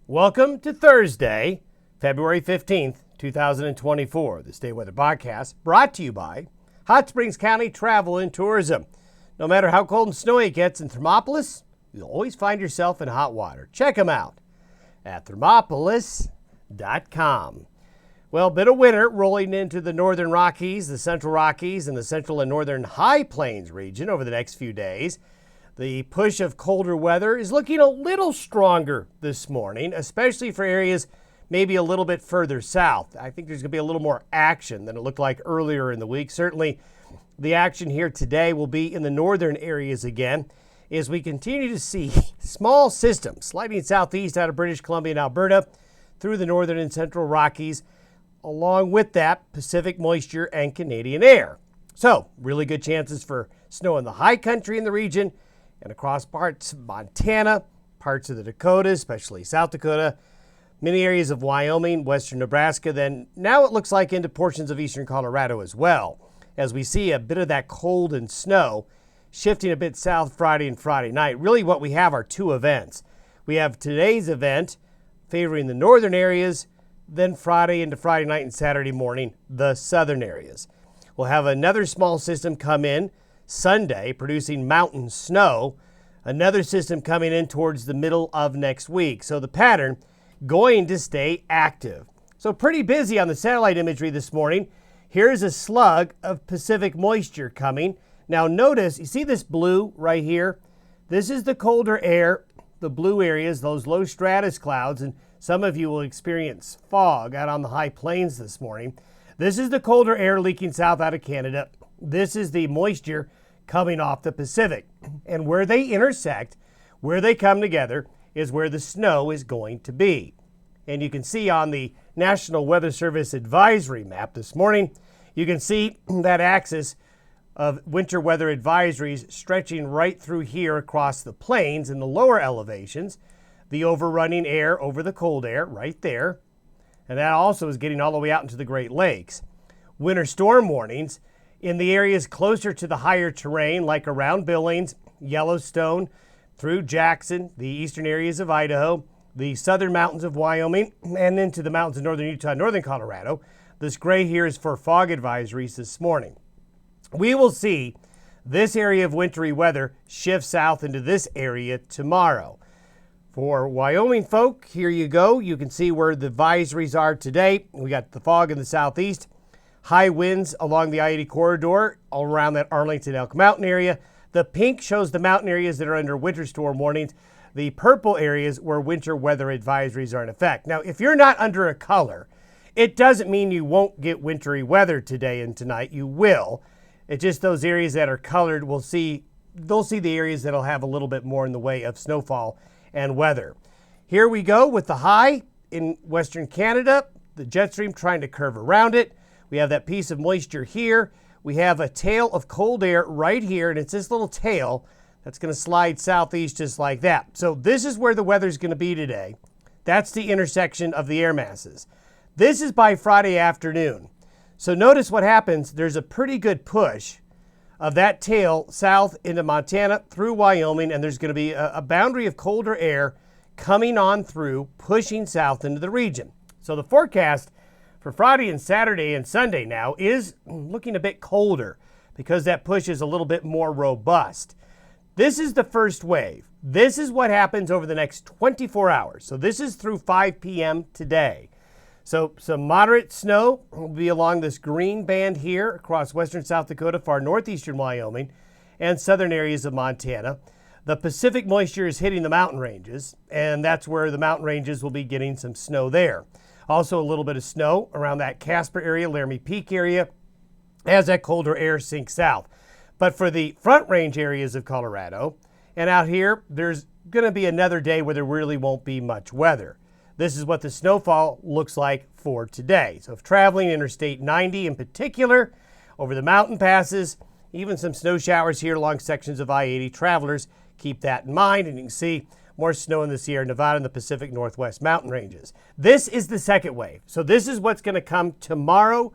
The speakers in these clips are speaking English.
Welcome to Thursday, February 15th, 2024. This day weather podcast brought to you by Hot Springs County Travel and Tourism. No matter how cold and snowy it gets in Thermopolis, you'll always find yourself in hot water. Check them out at thermopolis.com. Well, a bit of winter rolling into the northern Rockies, the central Rockies, and the central and northern High Plains region over the next few days. The push of colder weather is looking a little stronger this morning, especially for areas maybe a little bit further south. I think there's going to be a little more action than it looked like earlier in the week. Certainly, the action here today will be in the northern areas again as we continue to see small systems sliding southeast out of British Columbia and Alberta through the northern and central Rockies. Along with that, Pacific moisture and Canadian air. So, really good chances for snow in the high country in the region and across parts of Montana, parts of the Dakotas, especially South Dakota, many areas of Wyoming, western Nebraska, then now it looks like into portions of eastern Colorado as well, as we see a bit of that cold and snow shifting a bit south Friday and Friday night. Really what we have are two events. We have today's event favoring the northern areas, then Friday into Friday night and Saturday morning, the southern areas. We'll have another small system come in Sunday, producing mountain snow. Another system coming in towards the middle of next week. So the pattern going to stay active. So pretty busy on the satellite imagery this morning. Here's a slug of Pacific moisture coming. Now notice, you see this blue right here? This is the colder air, the blue areas, those low stratus clouds, and some of you will experience fog out on the high plains this morning. This is the colder air leaking south out of Canada. This is the moisture coming off the Pacific. And where they intersect, where they come together, is where the snow is going to be. And you can see on the National Weather Service advisory map this morning, you can see that axis of winter weather advisories stretching right through here across the plains in the lower elevations, the overrunning air over the cold air right there. And that also is getting all the way out into the Great Lakes. Winter storm warnings in the areas closer to the higher terrain, like around Billings, Yellowstone, through Jackson, the eastern areas of Idaho, the southern mountains of Wyoming, and into the mountains of northern Utah, northern Colorado. This gray here is for fog advisories this morning. We will see this area of wintry weather shift south into this area tomorrow. For Wyoming folk, here you go. You can see where the advisories are today. We got the fog in the southeast, high winds along the I-80 corridor, all around that Arlington-Elk Mountain area. The pink shows the mountain areas that are under winter storm warnings. The purple areas where winter weather advisories are in effect. Now, if you're not under a color, it doesn't mean you won't get wintry weather today and tonight. You will. It's just those areas that are colored they'll see the areas that'll have a little bit more in the way of snowfall and weather. Here we go with the high in Western Canada, the jet stream trying to curve around it. We have that piece of moisture here. We have a tail of cold air right here, and it's this little tail that's going to slide southeast just like that. So this is where the weather's going to be today. That's the intersection of the air masses. This is by Friday afternoon. So notice what happens. There's a pretty good push of that tail south into Montana through Wyoming, and there's going to be a boundary of colder air coming on through, pushing south into the region. So the forecast for Friday and Saturday and Sunday now is looking a bit colder because that push is a little bit more robust. This is the first wave. This is what happens over the next 24 hours. So this is through 5 p.m. today. So some moderate snow will be along this green band here across western South Dakota, far northeastern Wyoming, and southern areas of Montana. The Pacific moisture is hitting the mountain ranges, and that's where the mountain ranges will be getting some snow there. Also a little bit of snow around that Casper area, Laramie Peak area, as that colder air sinks south. But for the front range areas of Colorado and out here, there's going to be another day where there really won't be much weather. This is what the snowfall looks like for today. So if traveling Interstate 90 in particular, over the mountain passes, even some snow showers here along sections of I-80, travelers keep that in mind. And you can see more snow in the Sierra Nevada and the Pacific Northwest mountain ranges. This is the second wave. So this is what's going to come tomorrow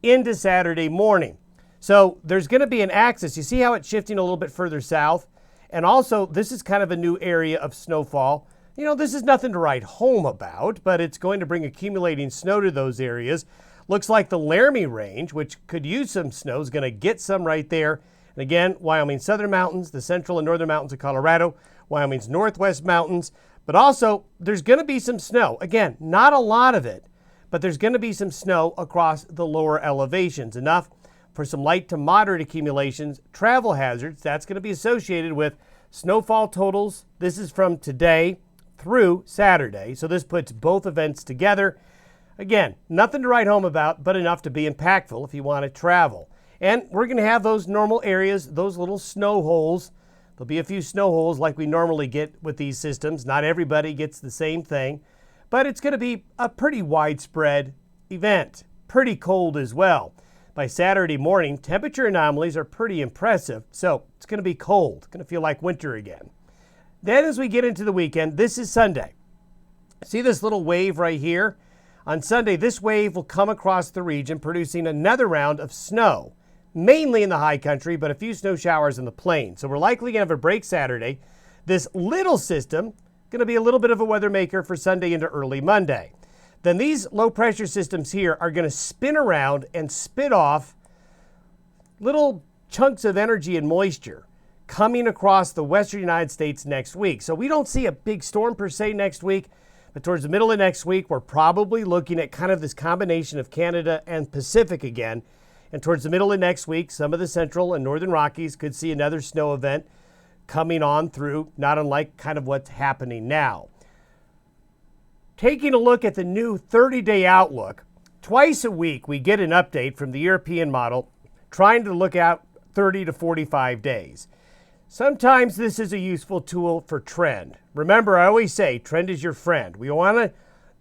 into Saturday morning. So there's going to be an axis. You see how it's shifting a little bit further south? And also, this is kind of a new area of snowfall. this is nothing to write home about, but it's going to bring accumulating snow to those areas. Looks like the Laramie Range, which could use some snow, is going to get some right there. And again, Wyoming's southern mountains, the central and northern mountains of Colorado, Wyoming's northwest mountains. But also, there's going to be some snow. Again, not a lot of it, but there's going to be some snow across the lower elevations. Enough for some light to moderate accumulations. Travel hazards, that's going to be associated with snowfall totals. This is from today through Saturday. So this puts both events together. Again, nothing to write home about, but enough to be impactful if you want to travel. And we're going to have those normal areas, those little snow holes. There'll be a few snow holes like we normally get with these systems. Not everybody gets the same thing, but it's going to be a pretty widespread event. Pretty cold as well. By Saturday morning, temperature anomalies are pretty impressive, so it's going to be cold. It's going to feel like winter again. Then as we get into the weekend, this is Sunday. See this little wave right here? On Sunday, this wave will come across the region, producing another round of snow, mainly in the high country, but a few snow showers in the plains. So we're likely going to have a break Saturday. This little system going to be a little bit of a weather maker for Sunday into early Monday. Then these low pressure systems here are going to spin around and spit off little chunks of energy and moisture coming across the western United States next week. So we don't see a big storm per se next week, but towards the middle of next week, we're probably looking at kind of this combination of Canada and Pacific again. And towards the middle of next week, some of the central and northern Rockies could see another snow event coming on through, not unlike kind of what's happening now. Taking a look at the new 30-day outlook, twice a week we get an update from the European model trying to look out 30 to 45 days. Sometimes this is a useful tool for trend. Remember, I always say trend is your friend. We want to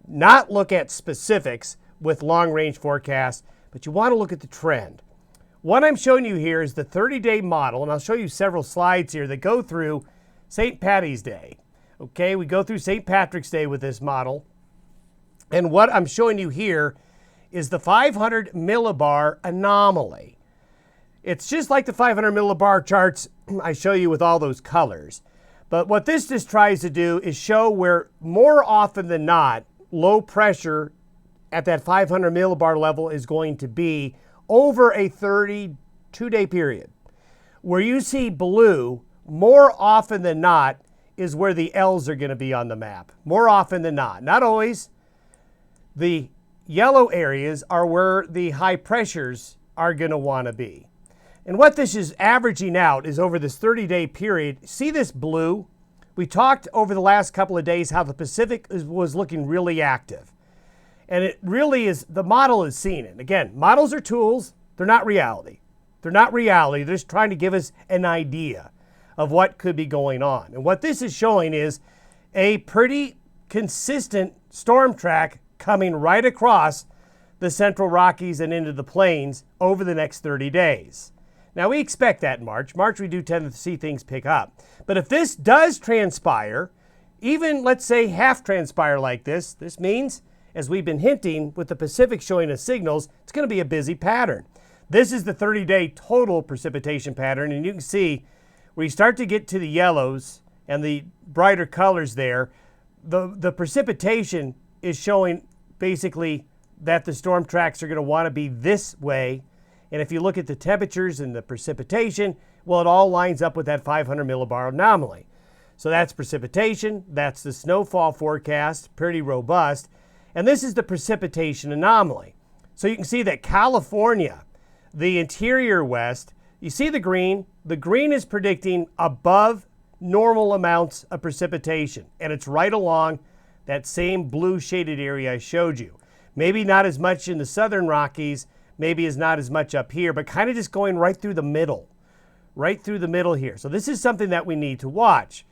not look at specifics with long-range forecasts, but you want to look at the trend. What I'm showing you here is the 30-day model, and I'll show you several slides here that go through St. Paddy's Day. Okay, we go through St. Patrick's Day with this model. And what I'm showing you here is the 500 millibar anomaly. It's just like the 500 millibar charts I show you with all those colors. But what this just tries to do is show where more often than not, low pressure at that 500 millibar level is going to be over a 32-day period. Where you see blue, more often than not, is where the L's are going to be on the map. More often than not. Not always. The yellow areas are where the high pressures are going to want to be. And what this is averaging out is over this 30-day period. See this blue? We talked over the last couple of days how the Pacific was looking really active. And it really is, the model is seeing it. Again, models are tools. They're not reality. They're not reality. They're just trying to give us an idea of what could be going on. And what this is showing is a pretty consistent storm track coming right across the central Rockies and into the plains over the next 30 days. Now, we expect that in March. March, we do tend to see things pick up. But if this does transpire, even, let's say, half transpire like this, this means, as we've been hinting, with the Pacific showing us signals, it's going to be a busy pattern. This is the 30-day total precipitation pattern, and you can see where you start to get to the yellows and the brighter colors there, the precipitation is showing basically that the storm tracks are going to want to be this way. And if you look at the temperatures and the precipitation, well, it all lines up with that 500 millibar anomaly. So that's precipitation. That's the snowfall forecast, pretty robust. And this is the precipitation anomaly. So you can see that California, the interior west, you see the green? The green is predicting above normal amounts of precipitation. And it's right along that same blue shaded area I showed you. Maybe not as much in the southern Rockies, maybe is not as much up here, but kind of just going right through the middle here. So this is something that we need to watch.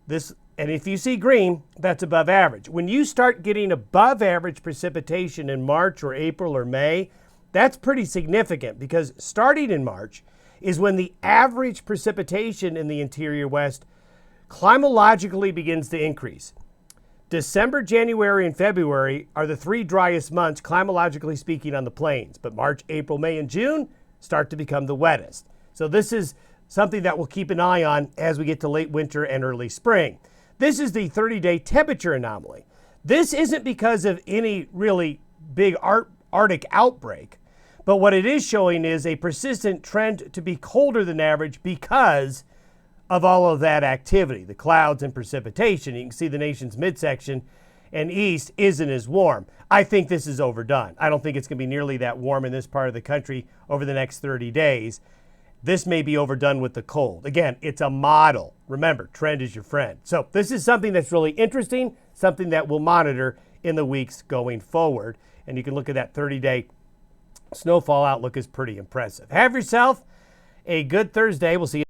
And if you see green, that's above average. When you start getting above average precipitation in March or April or May, that's pretty significant because starting in March is when the average precipitation in the interior west climatologically begins to increase. December, January, and February are the three driest months, climatologically speaking, on the plains. But March, April, May, and June start to become the wettest. So this is something that we'll keep an eye on as we get to late winter and early spring. This is the 30-day temperature anomaly. This isn't because of any really big Arctic outbreak, but what it is showing is a persistent trend to be colder than average because of all of that activity, the clouds and precipitation. You can see the nation's midsection and east isn't as warm. I think this is overdone. I don't think it's going to be nearly that warm in this part of the country over the next 30 days. This may be overdone with the cold. Again, it's a model. Remember, trend is your friend. So this is something that's really interesting, something that we'll monitor in the weeks going forward. And you can look at that 30-day snowfall outlook is pretty impressive. Have yourself a good Thursday. We'll see you.